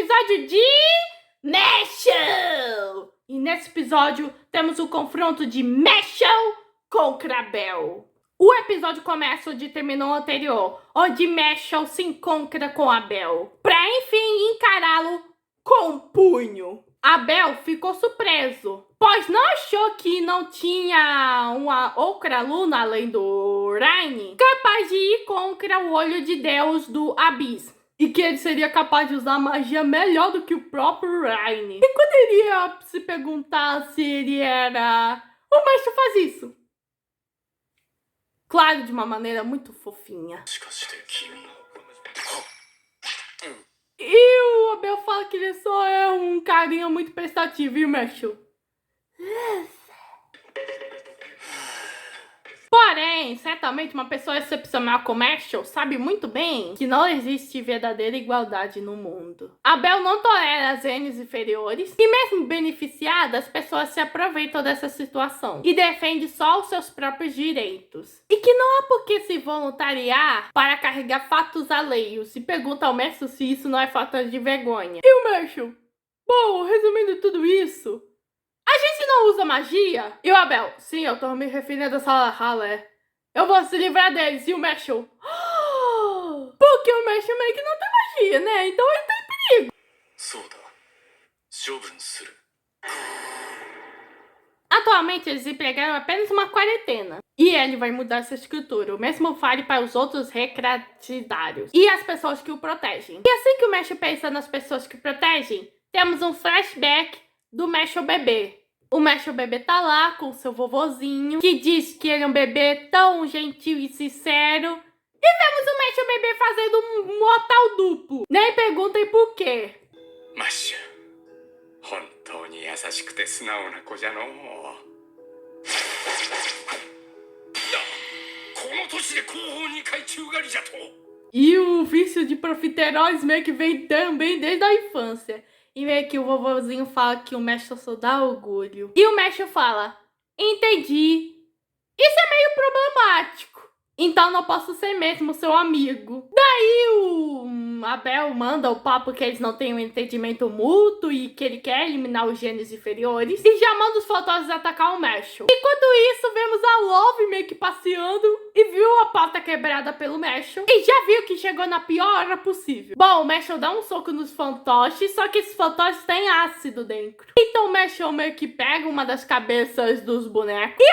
episódio de Meshel! E nesse episódio temos o confronto de Meshel contra Abel. O episódio começa onde terminou o anterior, onde Meshel se encontra com Abel, para enfim encará-lo com um punho. Abel ficou surpreso, pois não achou que não tinha uma outra aluna além do Raine capaz de ir contra o olho de Deus do Abismo. E que ele seria capaz de usar magia melhor do que o próprio Raine. E quando ele ia se perguntar se ele era... O mestre faz isso. Claro, de uma maneira muito fofinha. E o Abel fala que ele só é um carinha muito prestativo, e o Meshel? Porém, certamente uma pessoa excepcional como Meshel sabe muito bem que não existe verdadeira igualdade no mundo. Abel não tolera as genes inferiores e mesmo beneficiadas, as pessoas se aproveitam dessa situação e defendem só os seus próprios direitos. E que não há por que se voluntariar para carregar fatos alheios e pergunta ao Meshel se isso não é falta de vergonha. E o Meshel? Bom, resumindo tudo isso, a gente não usa magia? E o Abel? Sim, eu tô me referindo a Salah. Eu vou se livrar deles. E o Meshel? Porque o Meshel meio que não tem magia, né? Então ele tá em perigo. Atualmente eles empregaram apenas uma quarentena. E ele vai mudar essa estrutura. O mesmo vale para os outros recratidários e as pessoas que o protegem. E assim que o Meshel pensa nas pessoas que o protegem, temos um flashback do Meshel bebê. O Meshel bebê tá lá com seu vovozinho, que diz que ele é um bebê tão gentil e sincero. E vemos o Meshel bebê fazendo um mortal duplo. Nem perguntem por quê. Meshel, 本当に優しくて素直な子じゃのう。この年で後方2回宙狩りじゃと。 E o vício de profiteróis meio que vem também desde a infância. E meio que o vovozinho fala que o Meshel só dá orgulho. E o Meshel fala, entendi. Isso é meio problemático. Então não posso ser mesmo seu amigo. Daí o Abel manda o papo que eles não têm um entendimento mútuo e que ele quer eliminar os genes inferiores. E já manda os fantasmas atacar o Meshel. Enquanto isso, vemos a Love meio que passeando e viu a pata quebrada pelo Meshel. E já viu que chegou na pior hora possível. Bom, o Meshel dá um soco nos fantoches, só que esses fantoches têm ácido dentro. Então o Meshel meio que pega uma das cabeças dos bonecos e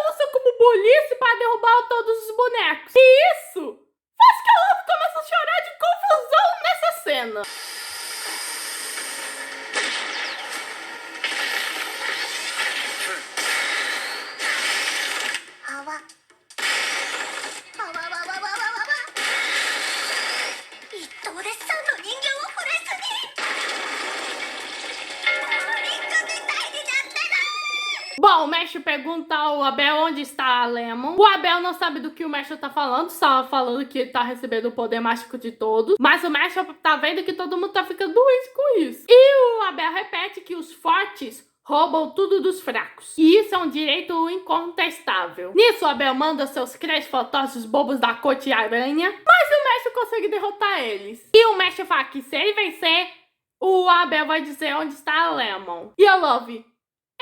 usa como bolice para derrubar todos os bonecos. E isso faz que a Love comece a chorar de confusão nessa cena. Bom, o Meshel pergunta ao Abel onde está a Lemon. O Abel não sabe do que o Meshel tá falando, só falando que ele tá recebendo o poder mágico de todos. Mas o Meshel tá vendo que todo mundo tá ficando doente com isso. E o Abel repete que os fortes roubam tudo dos fracos. E isso é um direito incontestável. Nisso, o Abel manda seus 3 fantoches bobos da corte aranha, mas o Meshel consegue derrotar eles. E o Meshel fala que se ele vencer, o Abel vai dizer onde está a Lemon. E a Love?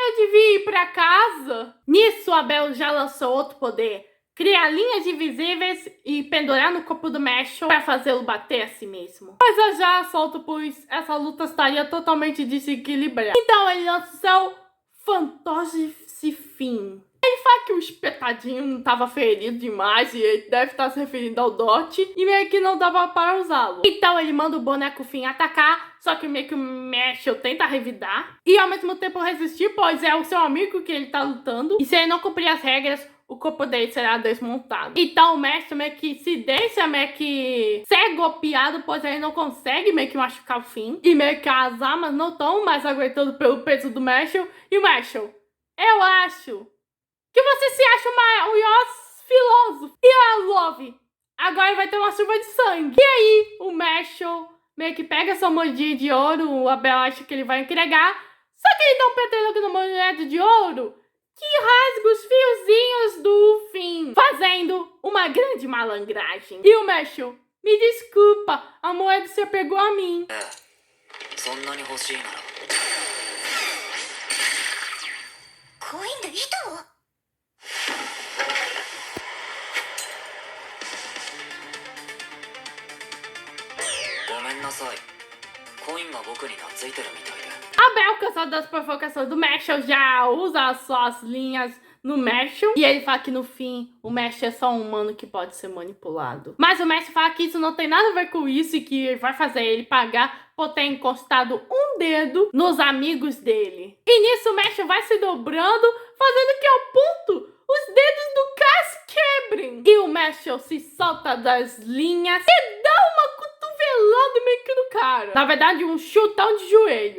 Eu devia ir pra casa. Nisso, Abel já lançou outro poder. Criar linhas invisíveis e pendurar no corpo do Meshel para fazê-lo bater a si mesmo. Mas eu já solto, pois essa luta estaria totalmente desequilibrada. Então ele lança o seu fantoche fim. Ele fala que o espetadinho não estava ferido demais e ele deve estar se referindo ao Dot e meio que não dava para usá-lo. Então ele manda o boneco fim atacar, só que meio que o Meshel tenta revidar e ao mesmo tempo resistir, pois é o seu amigo que ele tá lutando. E se ele não cumprir as regras, o corpo dele será desmontado. Então o Meshel meio que se deixa meio que ser golpeado, pois ele não consegue meio que machucar o fim. E meio que as armas não estão mais aguentando pelo peso do Meshel. E o Meshel, eu acho que você se acha o maior filósofo. E a Love, agora vai ter uma chuva de sangue. E aí o Meshel meio que pega essa moedinha de ouro, o Abel acha que ele vai entregar, só que ele dá um peteleco na moeda de ouro que rasga os fiozinhos do fim, fazendo uma grande malandragem. E o Meshel, Me desculpa, a moeda se apegou a mim. そんなに欲しいならコインで糸を。ごめんなさいコインが僕に懐いてるみたいで Abel, cansado das provocações do Mashal, já usa suas linhas no Mashal. E ele fala que no fim, o Mashal é só um humano que pode ser manipulado. Mas o Mashal fala que isso não tem nada a ver com isso e que vai fazer ele pagar por ter encostado um dedo nos amigos dele. E nisso o Mashal vai se dobrando, fazendo que ao ponto os dedos do Kai se quebrem. E o Mashal se solta das linhas e dá uma cotovelada meio que no cara. Na verdade, um chutão de joelho.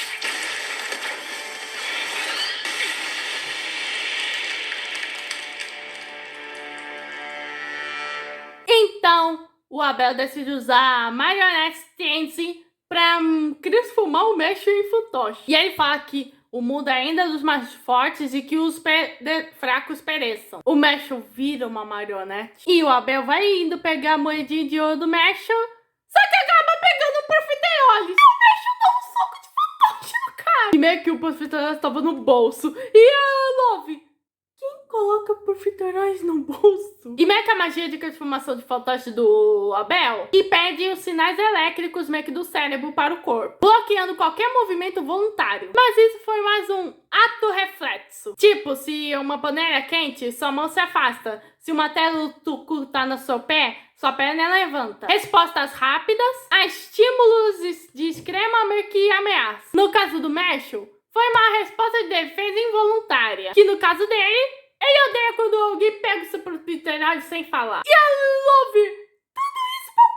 Então, o Abel decide usar a Marionette Stance pra transformar o Mashal em fantoche. E ele fala que o mundo é ainda dos mais fortes e que os fracos pereçam. O Mashal vira uma marionete e o Abel vai indo pegar a moedinha de ouro do Mashal, só que acaba pegando o Profiteroles. E o Mashal dá um soco de fantoche no cara. E meio que o Profiteroles estava no bolso. E a Love... Quem coloca profiteroles no bolso? E meio que a magia de transformação de fantoche do Abel e pede os sinais elétricos meio que do cérebro para o corpo, bloqueando qualquer movimento voluntário. Mas isso foi mais um ato reflexo. Tipo, se uma panela é quente, sua mão se afasta. Se uma tela tá no seu pé, sua perna levanta. Respostas rápidas a estímulos de extrema meio que ameaça. No caso do Mashal, foi uma resposta de defesa involuntária, que no caso dele, ele odeia quando alguém pega o seu profiterole sem falar. E a Love, tudo isso por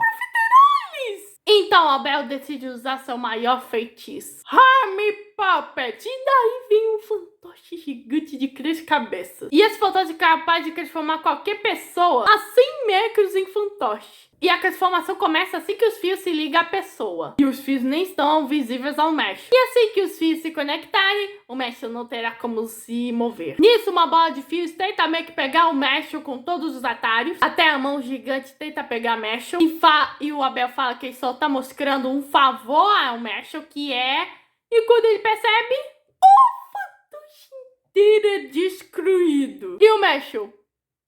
profiteroles! Então Abel decide usar seu maior feitiço, Harmy Puppet, e daí vem um fantoche gigante de 3 cabeças. E esse fantoche é capaz de transformar qualquer pessoa a 100 metros em fantoche. E a transformação começa assim que os fios se ligam à pessoa. E os fios nem estão visíveis ao Mashal. E assim que os fios se conectarem, o Mashal não terá como se mover. Nisso, uma bola de fios tenta meio que pegar o Mashal com todos os atalhos. Até a mão gigante tenta pegar o Mashal. E o Abel fala que ele só tá mostrando um favor ao Mashal, que é... E quando ele percebe, o fantoche inteiro é destruído. E o Mashal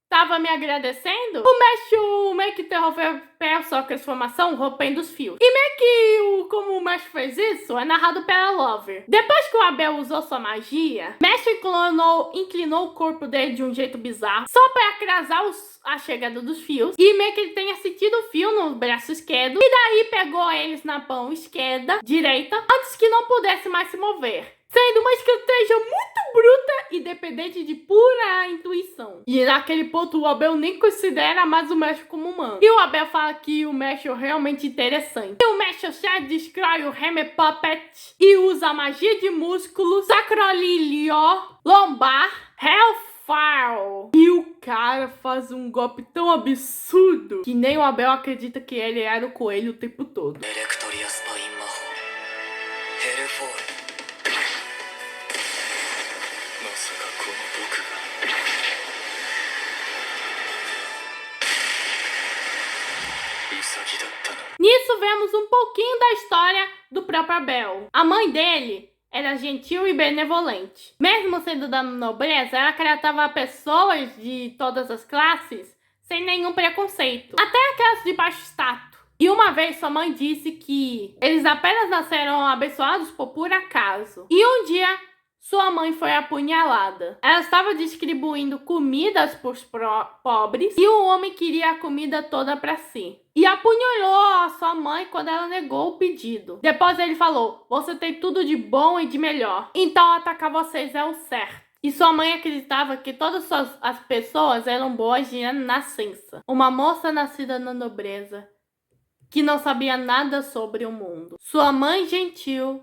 tava me agradecendo? O Mashal meio que interrompeu a sua transformação rompendo os fios. E meio que como o Mashal fez isso é narrado pela Lover. Depois que o Abel usou sua magia, Mashal inclinou o corpo dele de um jeito bizarro, só pra atrasar a chegada dos fios. E meio que ele tenha sentido o fio no braço esquerdo. E daí pegou eles na mão direita, antes que não pudesse mais se mover. Sendo uma estratégia muito bruta e dependente de pura intuição. E naquele ponto o Abel nem considera mais o Mashal como humano. E o Abel fala que o Mashal é realmente interessante. E o Mashal já destrói o Harmy Puppet e usa a magia de músculo, Sacrolilio, Lombar, Hellfire. E o cara faz um golpe tão absurdo que nem o Abel acredita que ele era o coelho o tempo todo. エレクトリアスパイン魔法ヘルフォールまさかこの僕がウサギだったの Nisso vemos um pouquinho da história do próprio Abel. A mãe dele era gentil e benevolente. Mesmo sendo da nobreza, ela tratava pessoas de todas as classes sem nenhum preconceito, até aquelas de baixo status. E uma vez sua mãe disse que eles apenas nasceram abençoados por puro acaso. E um dia sua mãe foi apunhalada. Ela estava distribuindo comidas para os pobres e o homem queria a comida toda para si. E apunhalou a sua mãe quando ela negou o pedido. Depois ele falou: "Você tem tudo de bom e de melhor, então atacar vocês é o certo." E sua mãe acreditava que todas as pessoas eram boas de nascença. Uma moça nascida na nobreza, que não sabia nada sobre o mundo. Sua mãe gentil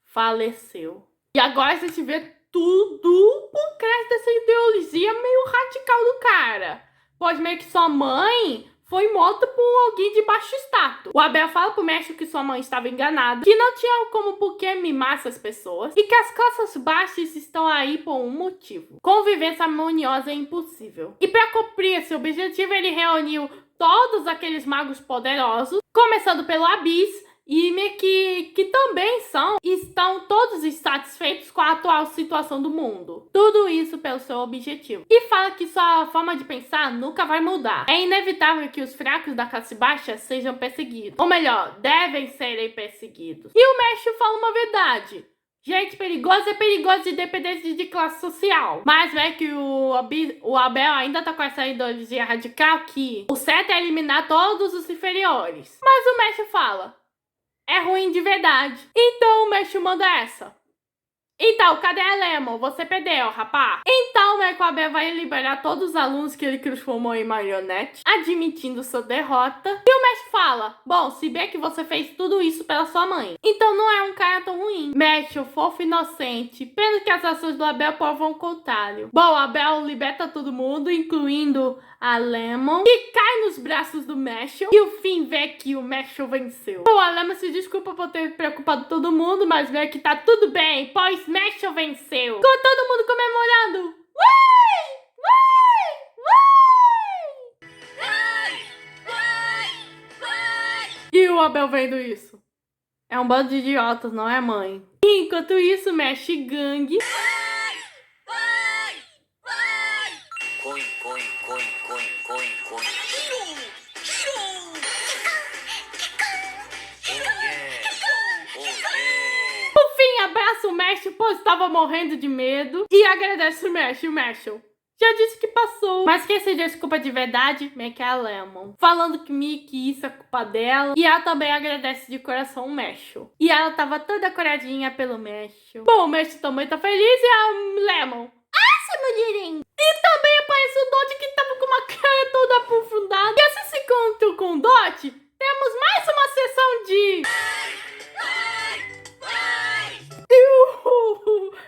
faleceu. E agora a gente vê tudo por trás dessa ideologia meio radical do cara. Pois meio que sua mãe foi morta por alguém de baixo status. O Abel fala pro Mashal que sua mãe estava enganada, que não tinha como por que mimar essas pessoas e que as classes baixas estão aí por um motivo. Convivência harmoniosa é impossível. E para cumprir esse objetivo, ele reuniu todos aqueles magos poderosos, começando pelo Abyss, e meio que também estão todos insatisfeitos com a atual situação do mundo. Tudo isso pelo seu objetivo. E fala que sua forma de pensar nunca vai mudar. É inevitável que os fracos da classe baixa sejam perseguidos. Ou melhor, devem serem perseguidos. E o Mestre fala uma verdade. Gente perigosa é perigosa independente de classe social. Mas é que o Abel ainda tá com essa ideologia radical que o certo é eliminar todos os inferiores. Mas o Mestre fala, é ruim de verdade. Então o Mestre manda essa. Então, cadê a Lemon? Você perdeu, rapá. Então, o Abel vai liberar todos os alunos que ele transformou em marionete, admitindo sua derrota. E o Mestre fala, bom, se bem que você fez tudo isso pela sua mãe, então não é um cara tão ruim. Mestre, fofo e inocente, pena que as ações do Abel provam o contrário. Bom, Abel liberta todo mundo, incluindo a Lemon, que cai nos braços do Mestre. E o Finn vê que o Mestre venceu. Bom, a Lemon se desculpa por ter preocupado todo mundo, mas vê que tá tudo bem, pois Mestre venceu. Com todo mundo comemorando. E o Abel vendo isso. É um bando de idiotas, não é, mãe? E enquanto isso, Mestre gangue. O Finn abraça o Mestre, pois estava morrendo de medo. E agradece o Mestre. O Mestre já disse que passou. Mas quem se desculpa de verdade, meio que é a Lemon. Falando que isso é culpa dela. E ela também agradece de coração o Mestre. E ela tava toda coradinha pelo Mestre. Bom, o Mestre também tá feliz e a Lemon. Essa mulherinha. E também aparece o Dot que tava com uma cara toda aprofundada. E assim se encontrou com o Dot, temos mais uma sessão de...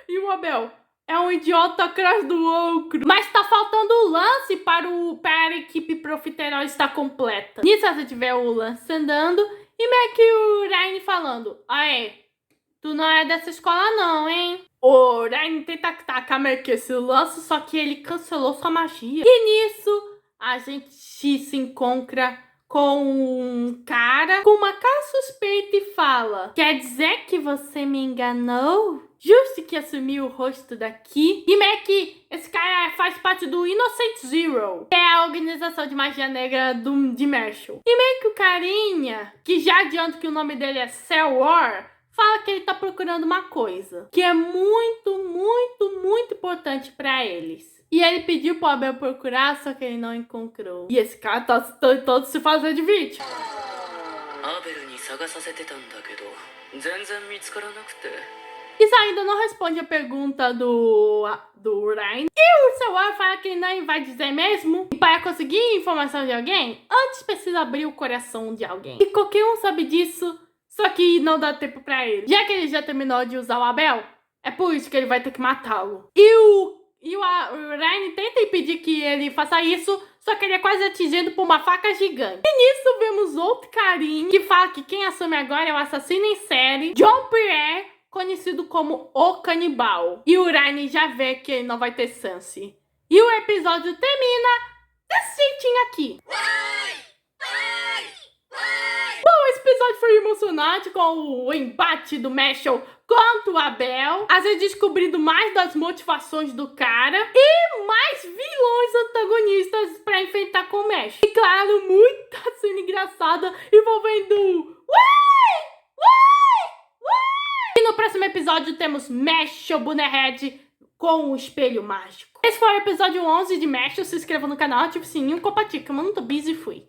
E o Abel é um idiota atrás do outro. Mas tá faltando o lance para a equipe profiterol estar completa. Nisso a gente vê o lance andando e meio que o Ryan falando, aê, tu não é dessa escola não, hein? O Ryan tenta tacar meio que esse lance, só que ele cancelou sua magia. E nisso a gente se encontra com um cara com uma cara suspeita e fala, quer dizer que você me enganou? Justo que assumiu o rosto daqui. E meio que esse cara faz parte do Innocent Zero, que é a organização de magia negra de Marshall. E meio que o carinha, que já adianto que o nome dele é Cell War, fala que ele tá procurando uma coisa que é muito, muito, muito importante pra eles. E ele pediu pro Abel procurar, só que ele não encontrou. E esse cara tá todo se fazendo de vítima. Isso ainda não responde a pergunta do Ryan. E o Sewar fala que ele não vai dizer mesmo. E para conseguir informação de alguém, antes precisa abrir o coração de alguém. E qualquer um sabe disso, só que não dá tempo pra ele. Já que ele já terminou de usar o Abel, é por isso que ele vai ter que matá-lo. E o Ryan tenta impedir que ele faça isso, só que ele é quase atingido por uma faca gigante. E nisso vemos outro carinha que fala que quem assume agora é o assassino em série, John Pierre, conhecido como o Canibal. E o Ryan já vê que ele não vai ter chance. E o episódio termina desse jeitinho aqui. Bom, esse episódio foi emocionante com o embate do Marshall contra o Abel, a gente descobrindo mais das motivações do cara e mais vilões antagonistas pra enfrentar com o Marshall. E claro, muita cena engraçada envolvendo... E no próximo episódio temos Marshall Bonehead com o espelho mágico. Esse foi o episódio 11 de Marshall. Se inscreva no canal, ative o sininho, compartilhe, que eu não tô busy e fui.